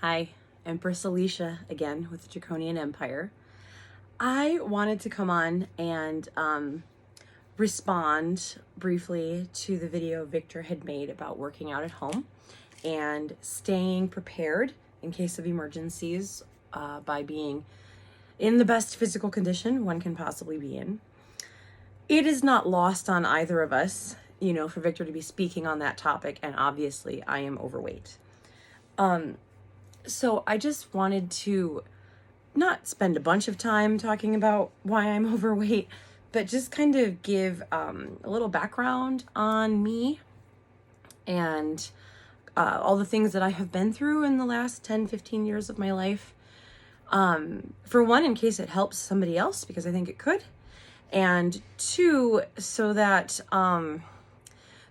Hi, Empress Alecia again with the Draconian Empire. I wanted to come on and respond briefly to the video Victor had made about working out at home and staying prepared in case of emergencies by being in the best physical condition one can possibly be in. It is not lost on either of us, for Victor to be speaking on that topic, and obviously I am overweight. So I just wanted to not spend a bunch of time talking about why I'm overweight, but just kind of give a little background on me and all the things that I have been through in the last 10, 15 years of my life. For one, in case it helps somebody else, because I think it could. And two, so that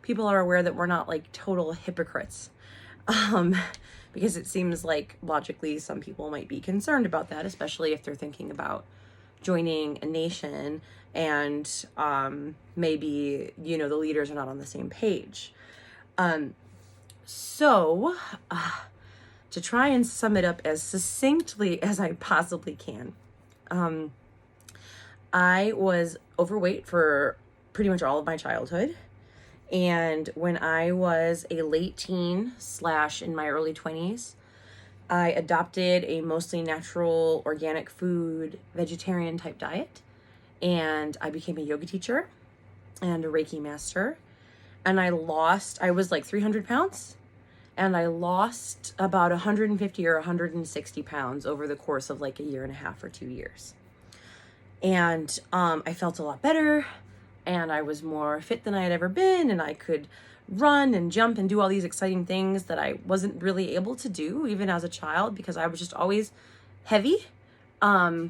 people are aware that we're not like total hypocrites. Because it seems like logically some people might be concerned about that, especially if they're thinking about joining a nation and maybe, the leaders are not on the same page. So to try and sum it up as succinctly as I possibly can, I was overweight for pretty much all of my childhood. And when I was a late teen / in my early 20s, I adopted a mostly natural, organic food, vegetarian type diet. And I became a yoga teacher and a Reiki master. And I was like 300 pounds. And I lost about 150 or 160 pounds over the course of like a year and a half or 2 years. And I felt a lot better. And I was more fit than I had ever been, and I could run and jump and do all these exciting things that I wasn't really able to do even as a child because I was just always heavy. But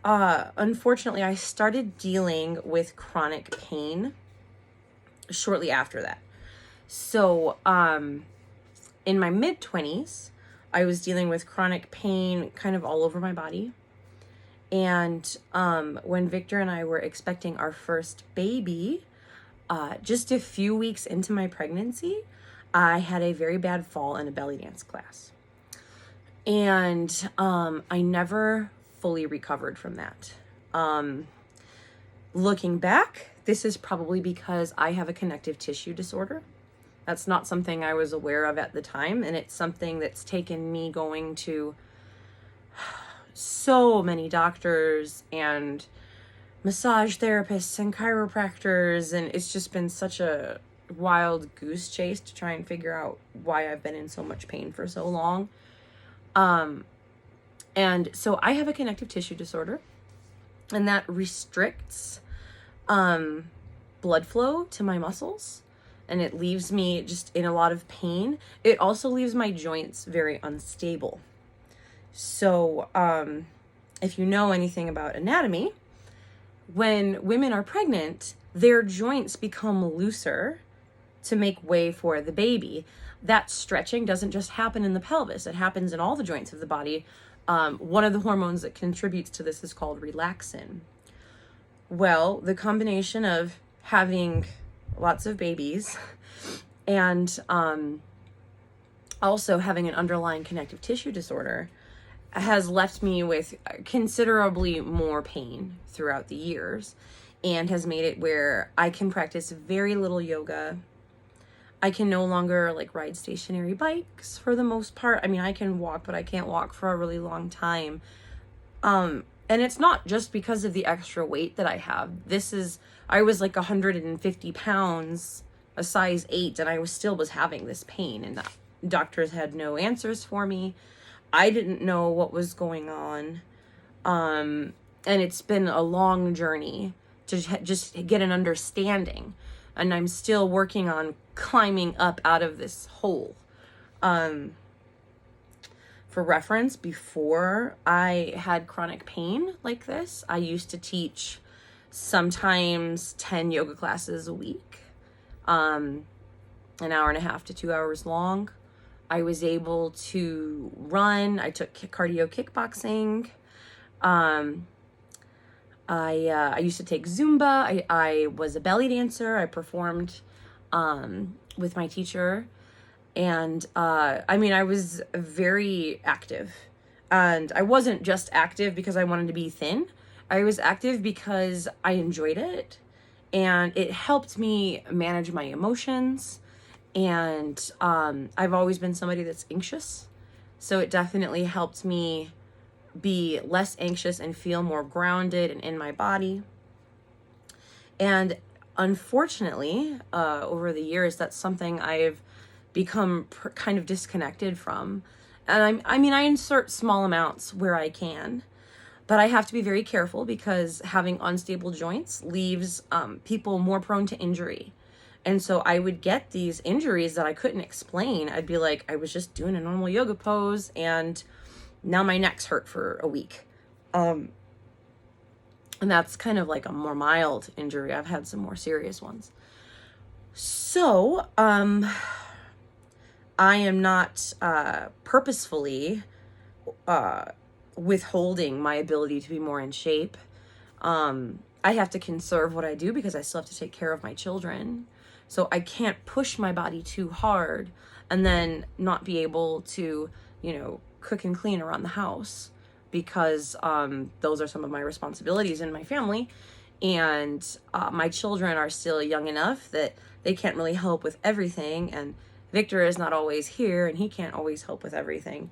unfortunately, I started dealing with chronic pain shortly after that. So in my mid-20s, I was dealing with chronic pain kind of all over my body. And when Victor and I were expecting our first baby, just a few weeks into my pregnancy, I had a very bad fall in a belly dance class. And I never fully recovered from that. Looking back, this is probably because I have a connective tissue disorder. That's not something I was aware of at the time, and it's something that's taken me going to so many doctors and massage therapists and chiropractors, and it's just been such a wild goose chase to try and figure out why I've been in so much pain for so long. And so I have a connective tissue disorder, and that restricts blood flow to my muscles, and it leaves me just in a lot of pain. It also leaves my joints very unstable. So, if you know anything about anatomy, when women are pregnant, their joints become looser to make way for the baby. That stretching doesn't just happen in the pelvis. It happens in all the joints of the body. One of the hormones that contributes to this is called relaxin. Well, the combination of having lots of babies and also having an underlying connective tissue disorder has left me with considerably more pain throughout the years, and has made it where I can practice very little yoga. I can no longer ride stationary bikes for the most part. I mean, I can walk, but I can't walk for a really long time. And it's not just because of the extra weight that I have. I was like 150 pounds, a size 8, and I was having this pain, and doctors had no answers for me. I didn't know what was going on. And it's been a long journey to just get an understanding. And I'm still working on climbing up out of this hole. For reference, before I had chronic pain like this, I used to teach sometimes 10 yoga classes a week, an hour and a half to 2 hours long. I was able to run. I took cardio kickboxing. I used to take Zumba. I was a belly dancer. I performed with my teacher And I mean, I was very active. And I wasn't just active because I wanted to be thin. I was active because I enjoyed it. And it helped me manage my emotions. And I've always been somebody that's anxious. So it definitely helped me be less anxious and feel more grounded and in my body. And unfortunately, over the years, that's something I've become kind of disconnected from. And I mean, I insert small amounts where I can, but I have to be very careful because having unstable joints leaves people more prone to injury. And so I would get these injuries that I couldn't explain. I'd be like, I was just doing a normal yoga pose and now my neck's hurt for a week. And that's kind of like a more mild injury. I've had some more serious ones. So, I am not purposefully withholding my ability to be more in shape. I have to conserve what I do because I still have to take care of my children. So I can't push my body too hard and then not be able to, cook and clean around the house because those are some of my responsibilities in my family. And my children are still young enough that they can't really help with everything. And Victor is not always here and he can't always help with everything.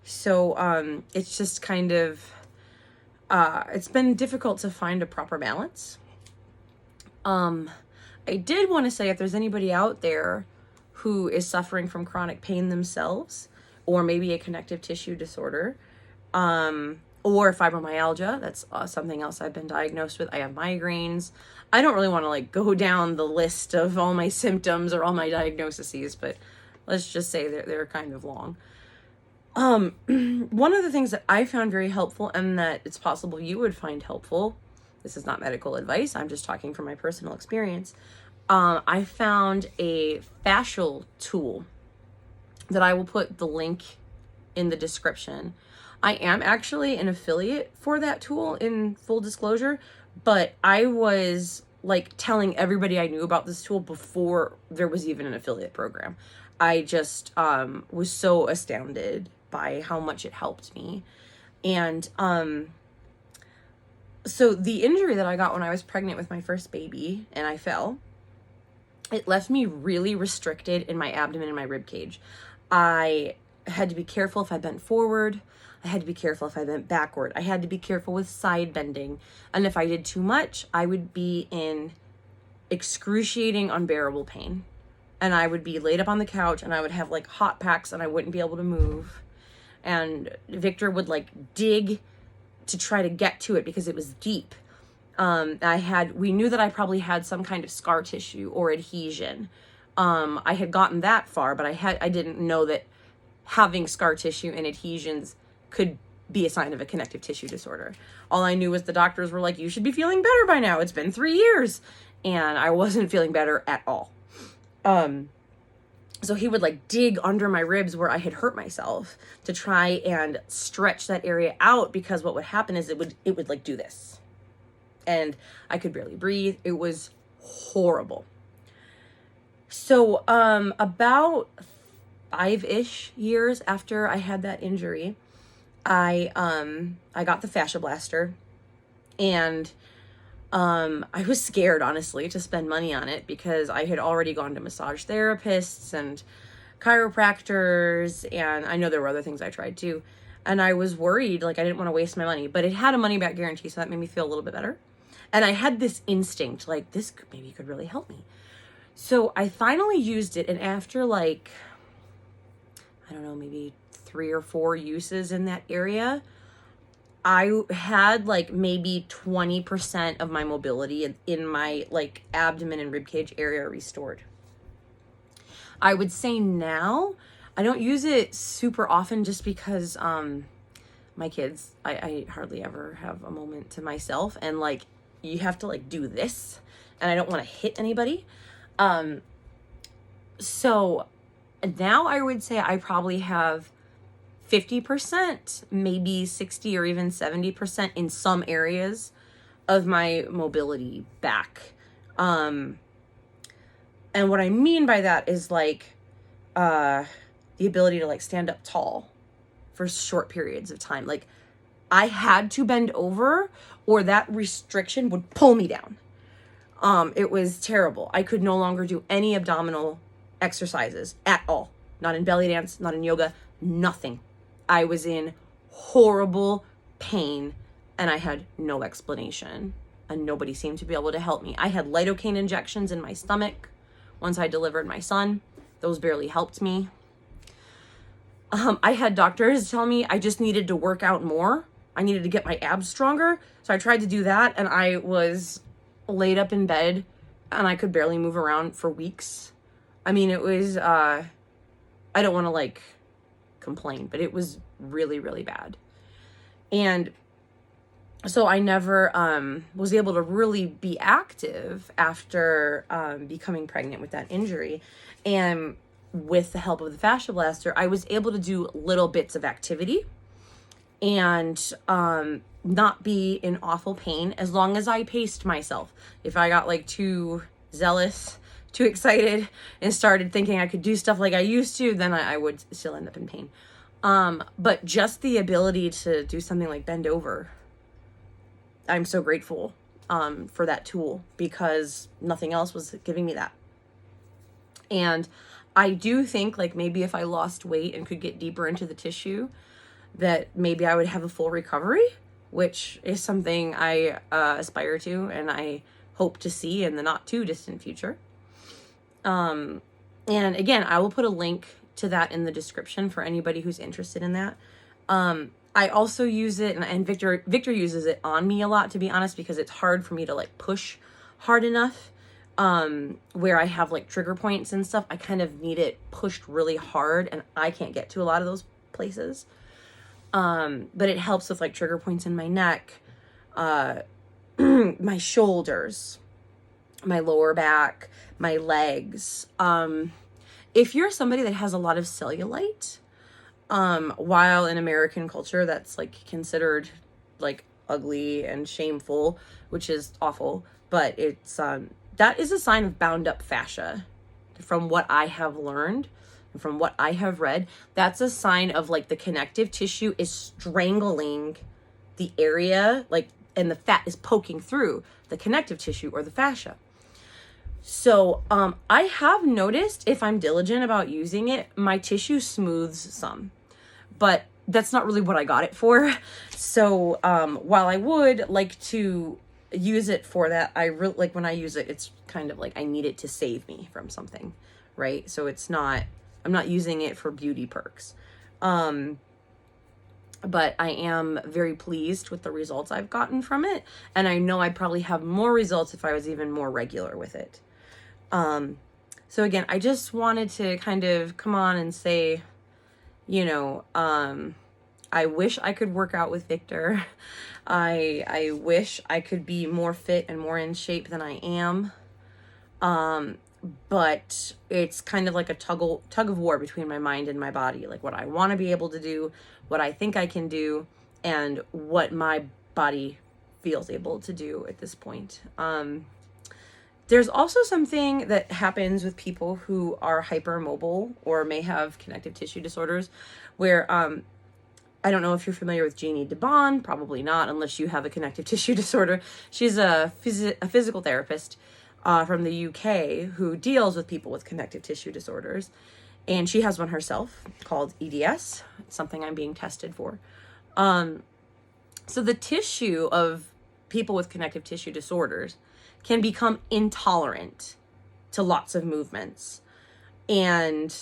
So it's just kind of, it's been difficult to find a proper balance. I did want to say if there's anybody out there who is suffering from chronic pain themselves, or maybe a connective tissue disorder, or fibromyalgia, that's something else I've been diagnosed with. I have migraines. I don't really want to go down the list of all my symptoms or all my diagnoses, but let's just say they're kind of long. One of the things that I found very helpful and that it's possible you would find helpful, this is not medical advice, I'm just talking from my personal experience. I found a fascial tool that I will put the link in the description. I am actually an affiliate for that tool, in full disclosure, but I was telling everybody I knew about this tool before there was even an affiliate program. I just was so astounded by how much it helped me. And so the injury that I got when I was pregnant with my first baby and I fell, it left me really restricted in my abdomen and my rib cage. I had to be careful if I bent forward. I had to be careful if I bent backward. I had to be careful with side bending. And if I did too much, I would be in excruciating, unbearable pain. And I would be laid up on the couch and I would have hot packs and I wouldn't be able to move. And Victor would dig to try to get to it because it was deep. We knew that I probably had some kind of scar tissue or adhesion. I had gotten that far, but I didn't know that having scar tissue and adhesions could be a sign of a connective tissue disorder. All I knew was the doctors were like, you should be feeling better by now. It's been 3 years. And I wasn't feeling better at all. So he would dig under my ribs where I had hurt myself to try and stretch that area out, because what would happen is it would do this. And I could barely breathe. It was horrible. So, about 5-ish years after I had that injury, I got the fascia blaster, and I was scared, honestly, to spend money on it because I had already gone to massage therapists and chiropractors, and I know there were other things I tried too. And I was worried, I didn't want to waste my money, but it had a money back guarantee, so that made me feel a little bit better. And I had this instinct, this maybe could really help me. So I finally used it, and after I don't know, maybe 3 or 4 uses in that area, I had maybe 20% of my mobility in my abdomen and ribcage area restored. I would say now I don't use it super often just because my kids, I hardly ever have a moment to myself, and you have to do this, and I don't want to hit anybody. So now I would say I probably have 50%, maybe 60 or even 70% in some areas of my mobility back. And what I mean by that is the ability to like stand up tall for short periods of time. Like I had to bend over or that restriction would pull me down. It was terrible. I could no longer do any abdominal exercises at all. Not in belly dance, not in yoga, nothing. I was in horrible pain and I had no explanation and nobody seemed to be able to help me. I had lidocaine injections in my stomach once I delivered my son. Those barely helped me. I had doctors tell me I just needed to work out more. I needed to get my abs stronger. So I tried to do that and I was laid up in bed and I could barely move around for weeks. I mean, it was, I don't want to like complain, but it was really, really bad. And so I never was able to really be active after becoming pregnant with that injury. And with the help of the fascia blaster, I was able to do little bits of activity and not be in awful pain as long as I paced myself. If I got like too zealous, too excited, and started thinking I could do stuff like I used to, then I would still end up in pain. But just the ability to do something like bend over, I'm so grateful for that tool because nothing else was giving me that. And I do think like maybe if I lost weight and could get deeper into the tissue, that maybe I would have a full recovery, which is something I aspire to and I hope to see in the not too distant future. And again, I will put a link to that in the description for anybody who's interested in that. I also use it, and Victor uses it on me a lot, to be honest, because it's hard for me to like push hard enough. Where I have like trigger points and stuff, I kind of need it pushed really hard and I can't get to a lot of those places. But it helps with like trigger points in my neck, my shoulders, my lower back, my legs. If you're somebody that has a lot of cellulite, while in American culture that's like considered like ugly and shameful, which is awful, but it's, that is a sign of bound up fascia. From what I have learned, and from what I have read, that's a sign of like the connective tissue is strangling the area, like, and the fat is poking through the connective tissue or the fascia. So, I have noticed if I'm diligent about using it, my tissue smooths some, but that's not really what I got it for. So, while I would like to use it for that, I really like when I use it, it's kind of like I need it to save me from something, right? So it's not, I'm not using it for beauty perks. But I am very pleased with the results I've gotten from it. And I know I'd probably have more results if I was even more regular with it. So again, I just wanted to kind of come on and say, you know, I wish I could work out with Victor. I wish I could be more fit and more in shape than I am. But it's kind of like a tug of war between my mind and my body, like what I want to be able to do, what I think I can do, and what my body feels able to do at this point. There's also something that happens with people who are hypermobile or may have connective tissue disorders where, I don't know if you're familiar with Jeannie DeBon, probably not, unless you have a connective tissue disorder. She's a physical therapist from the UK who deals with people with connective tissue disorders. And she has one herself called EDS, something I'm being tested for. So the tissue of people with connective tissue disorders can become intolerant to lots of movements. And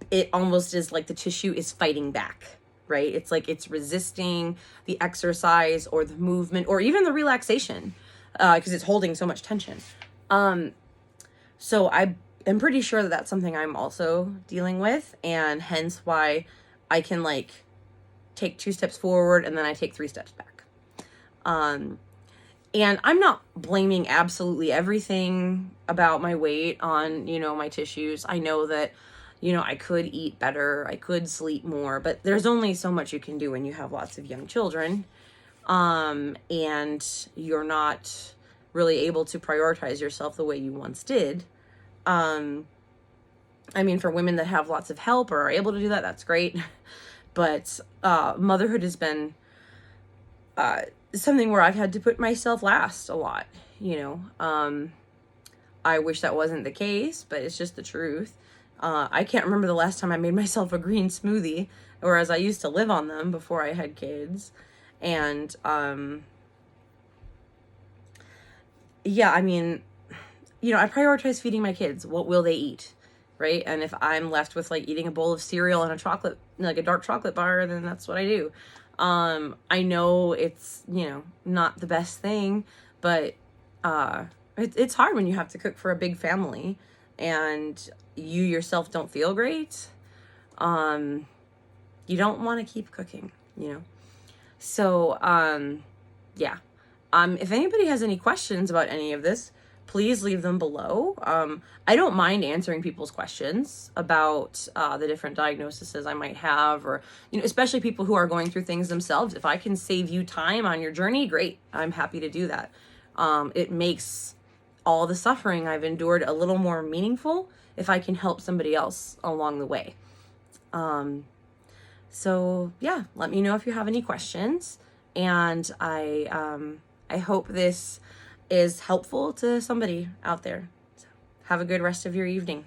it almost is like the tissue is fighting back, right? It's like it's resisting the exercise or the movement or even the relaxation because it's holding so much tension. So I am pretty sure that that's something I'm also dealing with, and hence why I can like take 2 steps forward and then I take 3 steps back. And I'm not blaming absolutely everything about my weight on, you know, my tissues. I know that, you know, I could eat better, I could sleep more, but there's only so much you can do when you have lots of young children. And you're not really able to prioritize yourself the way you once did. I mean, for women that have lots of help or are able to do that, that's great. But motherhood has been something where I've had to put myself last a lot, you know. I wish that wasn't the case, but it's just the truth. I can't remember the last time I made myself a green smoothie, whereas I used to live on them before I had kids. And yeah, I mean, you know, I prioritize feeding my kids. What will they eat? Right? And if I'm left with like eating a bowl of cereal and a chocolate, like a dark chocolate bar, then that's what I do. I know it's, you know, not the best thing, but it's hard when you have to cook for a big family and you yourself don't feel great. You don't want to keep cooking, you know? So, yeah. If anybody has any questions about any of this, please leave them below. I don't mind answering people's questions about the different diagnoses I might have, or, you know, especially people who are going through things themselves. If I can save you time on your journey, great. I'm happy to do that. It makes all the suffering I've endured a little more meaningful if I can help somebody else along the way. So yeah, let me know if you have any questions, and I hope this is helpful to somebody out there. So have a good rest of your evening.